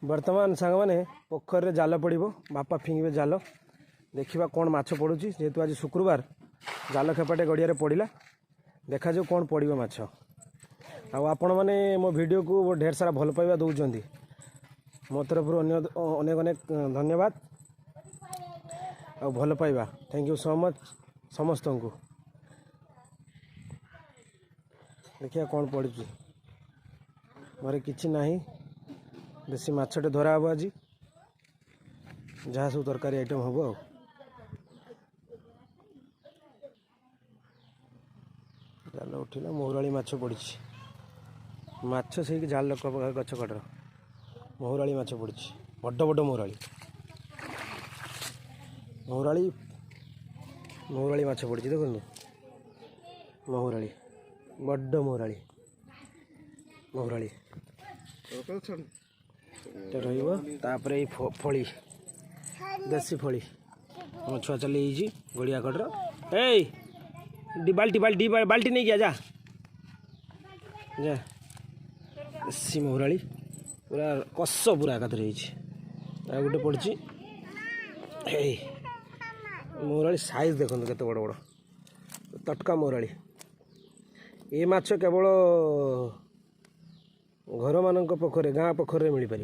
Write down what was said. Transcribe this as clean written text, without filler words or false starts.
बर्तमान सांग मैंने पोखर जाल पड़ो बापा फिंगे जाल देखा कौन माछ पड़ू जेहेतु आज शुक्रवार जाल खेपाटे गड़िया पड़ा देखा जो कौन पड़ो माछ आपण मैंने मो वीडियो को ढेर सारा भल पाइबा दौरान मो तरफ अनेक अनेक धन्यवाद आ भल पाइबा थैंक यू सो मच समस्त को। देखिए कौन पड़ी मोर कि नहीं देसी माछटे धरा हम आज जहाँ सब तरकारी आइटम हम आ जाल उठिला महुराली माछ पड़ी माछ से जाल गछ कटर महुराली माछ पड़ी बड़ बड़ महुराली महुराली महुराली माछ पड़ी देखो महुराली बड़ महुराली महुराली रही फली देसी फली मो छुआ चली गड़िया कटर ए बाल्टी बाल्टी बाल्टी नहीं गया जा जा देसी महुराली पूरा कस पूरा एकाथर गोटे पड़ी महुराली साइज देखो केते बड़ बड़ तटका महुराली ये माछ केवल घर मान पोखर गाँ पोखर मिल पार।